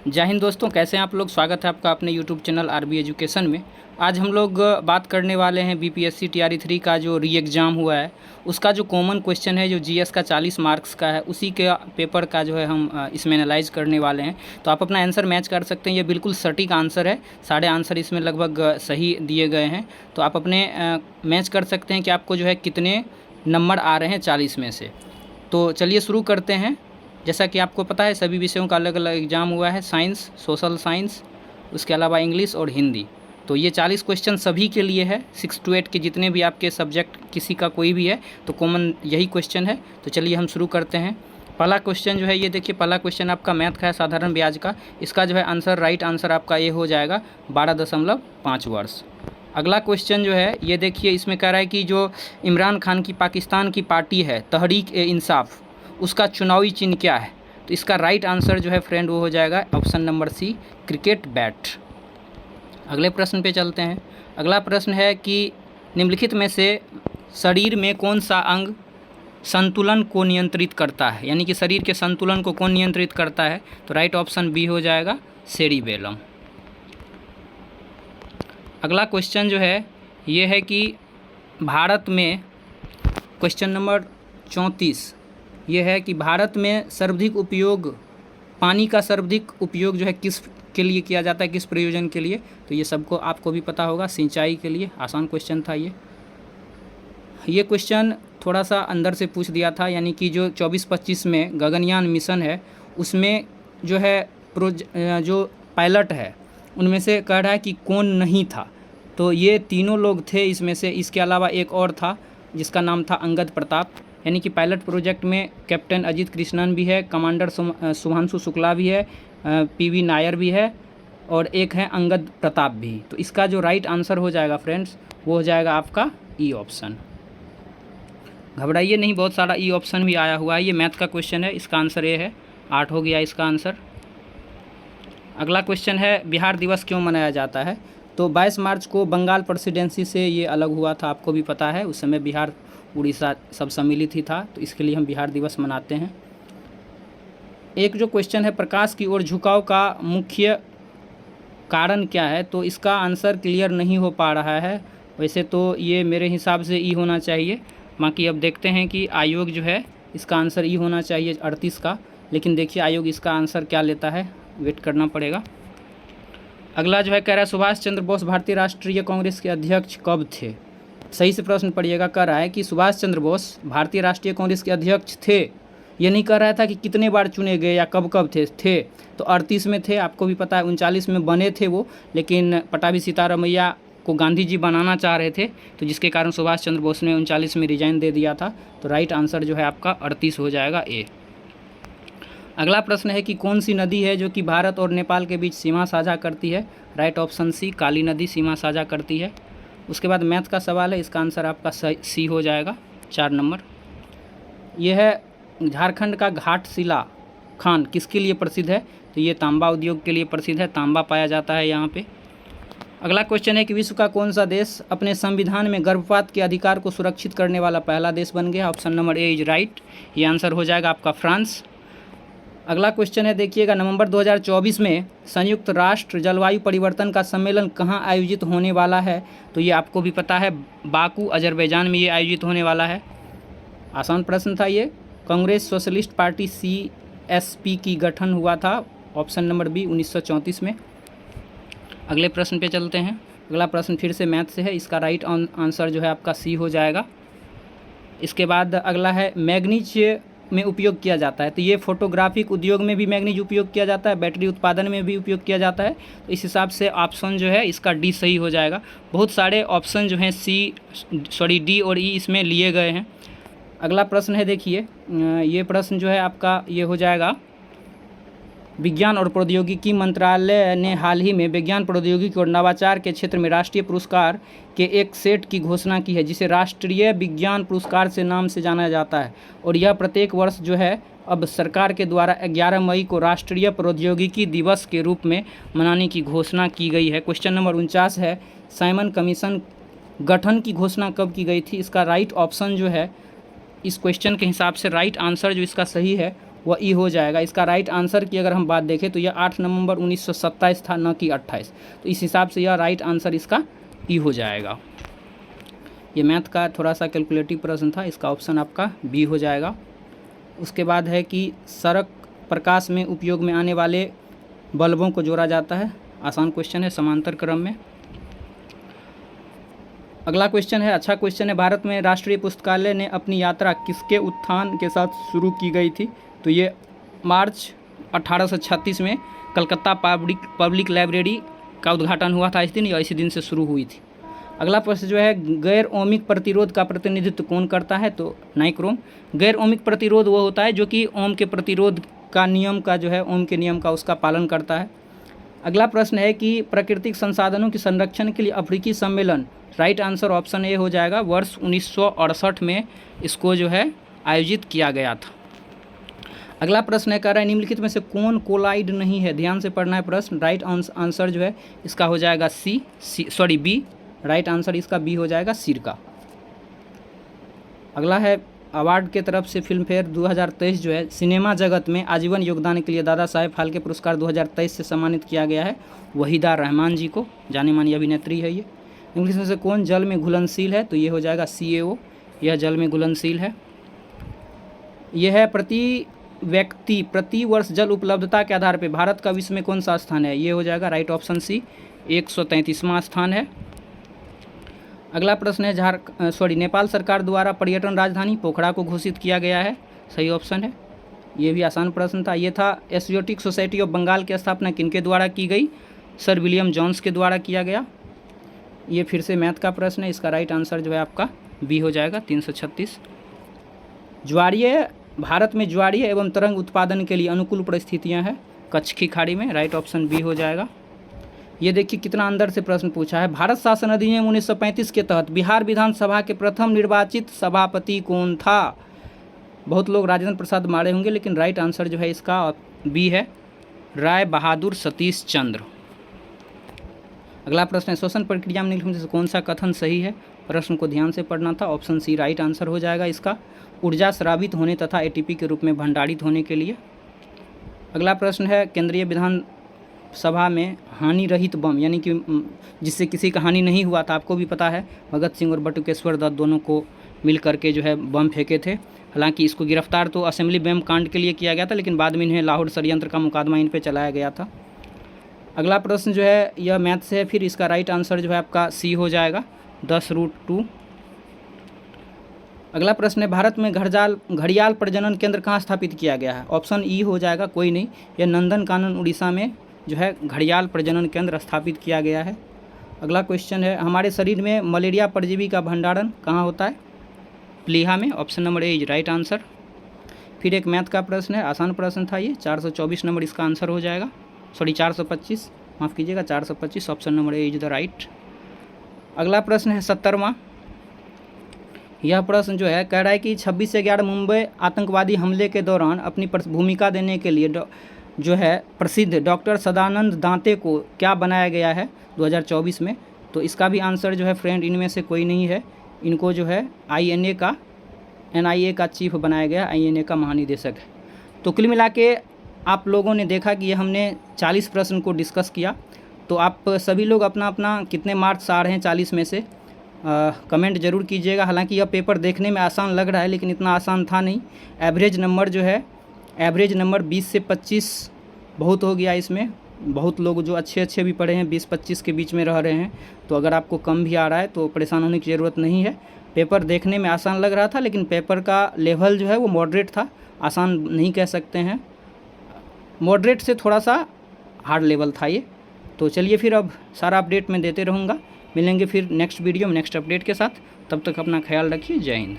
जय हिंद दोस्तों, कैसे हैं आप लोग। स्वागत है आपका अपने यूट्यूब चैनल आरबी एजुकेशन में। आज हम लोग बात करने वाले हैं बीपीएससी टीआरई 3 का जो री एग्ज़ाम हुआ है उसका जो कॉमन क्वेश्चन है जो जीएस का 40 मार्क्स का है, उसी के पेपर का जो है हम इसमें एनालाइज करने वाले हैं। तो आप अपना आंसर मैच कर सकते हैं। ये बिल्कुल सटीक आंसर है, सारे आंसर इसमें लगभग सही दिए गए हैं। तो आप अपने मैच कर सकते हैं कि आपको जो है कितने नंबर आ रहे हैं 40 में से। तो चलिए शुरू करते हैं। जैसा कि आपको पता है सभी विषयों का अलग अलग एग्ज़ाम हुआ है, साइंस, सोशल साइंस, उसके अलावा इंग्लिश और हिंदी। तो ये 40 क्वेश्चन सभी के लिए है, 6 to 8 के जितने भी आपके सब्जेक्ट किसी का कोई भी है तो कॉमन यही क्वेश्चन है। तो चलिए हम शुरू करते हैं। पहला क्वेश्चन जो है ये देखिए, पहला क्वेश्चन आपका मैथ का है, साधारण ब्याज का। इसका जो है आंसर, राइट आंसर आपका ये हो जाएगा 12.5 वर्ष। अगला क्वेश्चन जो है ये देखिए, इसमें कह रहा है कि जो इमरान खान की पाकिस्तान की पार्टी है तहरीक ए इंसाफ, उसका चुनावी चिन्ह क्या है। तो इसका राइट आंसर जो है फ्रेंड वो हो जाएगा option number C, cricket bat. अगले प्रश्न पे चलते हैं। अगला प्रश्न है कि निम्नलिखित में से शरीर में कौन सा अंग संतुलन को नियंत्रित करता है, यानी कि शरीर के संतुलन को कौन नियंत्रित करता है। तो राइट ऑप्शन बी हो जाएगा, सेरिबेलम। अगला क्वेश्चन जो है ये है कि भारत में, क्वेश्चन नंबर 34 ये है कि भारत में सर्वाधिक उपयोग, पानी का सर्वाधिक उपयोग जो है किस के लिए किया जाता है, किस प्रयोजन के लिए। तो ये सबको आपको भी पता होगा, सिंचाई के लिए। आसान क्वेश्चन था ये क्वेश्चन थोड़ा सा अंदर से पूछ दिया था, यानी कि जो 24-25 में गगनयान मिशन है उसमें जो है जो पायलट है उनमें से कह रहा है कि कौन नहीं था। तो ये तीनों लोग थे इसमें से। इसके अलावा एक और था जिसका नाम था अंगद प्रताप, यानी कि पायलट प्रोजेक्ट में कैप्टन अजीत कृष्णन भी है, कमांडर शुभांशु शुक्ला भी है, पीवी नायर भी है और एक है अंगद प्रताप भी। तो इसका जो राइट आंसर हो जाएगा फ्रेंड्स वो हो जाएगा आपका ई ऑप्शन। घबराइए नहीं, बहुत सारा ई ऑप्शन भी आया हुआ है। ये मैथ का क्वेश्चन है, इसका आंसर ये है, 8 हो गया इसका आंसर। अगला क्वेश्चन है, बिहार दिवस क्यों मनाया जाता है। तो 22 मार्च को बंगाल प्रेसिडेंसी से ये अलग हुआ था, आपको भी पता है। उस समय बिहार उड़ीसा सब सम्मिलित ही था, तो इसके लिए हम बिहार दिवस मनाते हैं। एक जो क्वेश्चन है, प्रकाश की ओर झुकाव का मुख्य कारण क्या है। तो इसका आंसर क्लियर नहीं हो पा रहा है। वैसे तो ये मेरे हिसाब से ई होना चाहिए, बाकी अब देखते हैं कि आयोग जो है इसका आंसर ई होना चाहिए 38 का, लेकिन देखिए आयोग इसका आंसर क्या लेता है, वेट करना पड़ेगा। अगला जो है कह रहा है, सुभाष चंद्र बोस भारतीय राष्ट्रीय कांग्रेस के अध्यक्ष कब थे। सही से प्रश्न पढ़िएगा। कह रहा है कि सुभाष चंद्र बोस भारतीय राष्ट्रीय कांग्रेस के अध्यक्ष थे, ये नहीं कह रहा था कि कितने बार चुने गए या कब कब थे। तो 38 में थे, आपको भी पता है। 39 में बने थे वो, लेकिन पटाभी सीतारमैया को गांधी जी बनाना चाह रहे थे, तो जिसके कारण सुभाष चंद्र बोस ने 39 में रिजाइन दे दिया था। तो राइट आंसर जो है आपका 38 हो जाएगा, ए। अगला प्रश्न है कि कौन सी नदी है जो कि भारत और नेपाल के बीच सीमा साझा करती है। राइट ऑप्शन सी, काली नदी सीमा साझा करती है। उसके बाद मैथ का सवाल है, इसका आंसर आपका सी हो जाएगा, 4 नंबर। यह है झारखंड का घाटशिला खान किसके लिए प्रसिद्ध है। तो ये तांबा उद्योग के लिए प्रसिद्ध है, तांबा पाया जाता है यहाँ पे। अगला क्वेश्चन है कि विश्व का कौन सा देश अपने संविधान में गर्भपात के अधिकार को सुरक्षित करने वाला पहला देश बन गया। Option number A is right, ये आंसर हो जाएगा आपका फ्रांस। अगला क्वेश्चन है देखिएगा, नवंबर 2024 में संयुक्त राष्ट्र जलवायु परिवर्तन का सम्मेलन कहाँ आयोजित होने वाला है। तो ये आपको भी पता है, बाकू अजरबैजान में ये आयोजित होने वाला है। आसान प्रश्न था ये। कांग्रेस सोशलिस्ट पार्टी CSP की गठन हुआ था, ऑप्शन नंबर बी, 1934 में। अगले प्रश्न पे चलते हैं। अगला प्रश्न फिर से मैथ से है, इसका राइट आंसर जो है आपका सी हो जाएगा। इसके बाद अगला है, मैग्नीज में उपयोग किया जाता है। तो ये फोटोग्राफिक उद्योग में भी मैग्नीज उपयोग किया जाता है, बैटरी उत्पादन में भी उपयोग किया जाता है। तो इस हिसाब से ऑप्शन जो है इसका डी सही हो जाएगा। बहुत सारे ऑप्शन जो हैं डी और ई इसमें लिए गए हैं। अगला प्रश्न है देखिए, ये प्रश्न जो है आपका ये हो जाएगा, विज्ञान और प्रौद्योगिकी मंत्रालय ने हाल ही में विज्ञान प्रौद्योगिकी और नवाचार के क्षेत्र में राष्ट्रीय पुरस्कार के एक सेट की घोषणा की है, जिसे राष्ट्रीय विज्ञान पुरस्कार से नाम से जाना जाता है। और यह प्रत्येक वर्ष जो है अब सरकार के द्वारा 11 मई को राष्ट्रीय प्रौद्योगिकी दिवस के रूप में मनाने की घोषणा की गई है। क्वेश्चन नंबर 49 है, साइमन कमीशन गठन की घोषणा कब की गई थी। इसका राइट ऑप्शन जो है इस क्वेश्चन के हिसाब से राइट आंसर जो इसका सही है वह ई हो जाएगा। इसका राइट आंसर की अगर हम बात देखें तो यह 8 नवंबर 1927 था, न कि 28। तो इस हिसाब से यह राइट आंसर इसका ई हो जाएगा। ये मैथ का थोड़ा सा कैलकुलेटिव प्रश्न था, इसका ऑप्शन आपका बी हो जाएगा। उसके बाद है कि सड़क प्रकाश में उपयोग में आने वाले बल्बों को जोड़ा जाता है। आसान क्वेश्चन है, समांतर क्रम में। अगला क्वेश्चन है, अच्छा क्वेश्चन है, भारत में राष्ट्रीय पुस्तकालय ने अपनी यात्रा किसके उत्थान के साथ शुरू की गई थी? तो ये मार्च 1836 में कलकत्ता पब्लिक लाइब्रेरी का उद्घाटन हुआ था इस दिन, या इसी दिन से शुरू हुई थी। अगला प्रश्न जो है, गैर ओमिक प्रतिरोध का प्रतिनिधित्व कौन करता है? तो नाइक्रोम। गैर ओमिक प्रतिरोध वो होता है जो कि ओम के प्रतिरोध का नियम का जो है, ओम के नियम का उसका पालन करता है। अगला प्रश्न है कि प्राकृतिक संसाधनों के संरक्षण के लिए अफ्रीकी सम्मेलन, राइट आंसर ऑप्शन ए हो जाएगा। वर्ष 1968 में इसको जो है आयोजित किया गया था। अगला प्रश्न है, कह रहा है निम्नलिखित में से कौन कोलाइड नहीं है? ध्यान से पढ़ना है प्रश्न। राइट आंसर जो है इसका हो जाएगा बी। राइट आंसर इसका बी हो जाएगा, सिरका। अगला है, अवार्ड के तरफ से फिल्म फेयर 2023 जो है सिनेमा जगत में आजीवन योगदान के लिए दादा साहेब फाल्के पुरस्कार 2023 से सम्मानित किया गया है वहीदा रहमान जी को, जानी मानी अभिनेत्री है ये। इंग्लिश में से कौन जल में घुलनशील है? तो ये हो जाएगा CaO, यह जल में घुलनशील है। यह है प्रति वर्ष जल उपलब्धता के आधार पर भारत का विश्व में कौन सा स्थान है? ये हो जाएगा राइट ऑप्शन सी, 133वां स्थान है। अगला प्रश्न है, नेपाल सरकार द्वारा पर्यटन राजधानी पोखरा को घोषित किया गया है, सही ऑप्शन है। ये भी आसान प्रश्न था। ये था, एशियोटिक सोसाइटी ऑफ बंगाल की स्थापना किनके द्वारा की गई? सर विलियम जॉन्स के द्वारा किया गया। ये फिर से मैथ का प्रश्न है, इसका राइट आंसर जो है आपका बी हो जाएगा, 336। भारत में ज्वारीय एवं तरंग उत्पादन के लिए अनुकूल परिस्थितियाँ हैं कच्छ की खाड़ी में, राइट ऑप्शन बी हो जाएगा। ये देखिए कितना अंदर से प्रश्न पूछा है। भारत शासन अधिनियम 1935 के तहत बिहार विधानसभा के प्रथम निर्वाचित सभापति कौन था? बहुत लोग राजेंद्र प्रसाद मारे होंगे, लेकिन राइट आंसर जो है इसका बी है, राय बहादुर सतीश चंद्र। अगला प्रश्न है, श्वसन प्रक्रिया में निम्नलिखित में से कौन सा कथन सही है? प्रश्न को ध्यान से पढ़ना था। ऑप्शन सी राइट आंसर हो जाएगा इसका, ऊर्जा स्रावित होने तथा ATP के रूप में भंडारित होने के लिए। अगला प्रश्न है, केंद्रीय विधान सभा में हानि रहित बम, यानी कि जिससे किसी का हानि नहीं हुआ था, आपको भी पता है भगत सिंह और बटुकेश्वर दत्त दोनों को मिल करके जो है बम फेंके थे। हालांकि इसको गिरफ्तार तो असेंबली बम कांड के लिए किया गया था, लेकिन बाद में इन्हें लाहौर षड्यंत्र का मुकदमा इन पे चलाया गया था। अगला प्रश्न जो है यह मैथ से है, फिर इसका राइट आंसर जो है आपका सी हो जाएगा, 10√2। अगला प्रश्न है, भारत में घड़ियाल प्रजनन केंद्र कहाँ स्थापित किया गया है? ऑप्शन ई हो जाएगा, कोई नहीं, यह नंदनकानन उड़ीसा में जो है घड़ियाल प्रजनन केंद्र स्थापित किया गया है। अगला क्वेश्चन है, हमारे शरीर में मलेरिया परजीवी का भंडारण कहाँ होता है? प्लीहा में, option number A is right answer. फिर एक मैथ का प्रश्न है, आसान प्रश्न था ये, 424 नंबर इसका आंसर हो जाएगा, 425, माफ़ कीजिएगा 425, option number A is the right. अगला प्रश्न है 70वां। यह प्रश्न जो है कह रहा है कि 26/11 मुंबई आतंकवादी हमले के दौरान अपनी भूमिका देने के लिए जो है प्रसिद्ध डॉक्टर सदानंद दांते को क्या बनाया गया है 2024 में? तो इसका भी आंसर जो है फ्रेंड इनमें से कोई नहीं है, इनको जो है NIA का चीफ बनाया गया, INA का महानिदेशक है। तो कुल मिला के आप लोगों ने देखा कि ये हमने 40 प्रश्न को डिस्कस किया। तो आप सभी लोग अपना अपना कितने मार्क्स आ रहे हैं 40 में से कमेंट ज़रूर कीजिएगा। हालांकि यह पेपर देखने में आसान लग रहा है, लेकिन इतना आसान था नहीं। एवरेज नंबर जो है, एवरेज नंबर 20 से 25 बहुत हो गया इसमें। बहुत लोग जो अच्छे भी पढ़े हैं 20-25 के बीच में रह रहे हैं। तो अगर आपको कम भी आ रहा है तो परेशान होने की ज़रूरत नहीं है। पेपर देखने में आसान लग रहा था, लेकिन पेपर का लेवल जो है वो मॉडरेट था, आसान नहीं कह सकते हैं, मॉडरेट से थोड़ा सा हार्ड लेवल था ये। तो चलिए फिर अब सारा अपडेट मैं देते रहूँगा। मिलेंगे फिर नेक्स्ट वीडियो में नेक्स्ट अपडेट के साथ। तब तक अपना ख्याल रखिए। जय हिंद।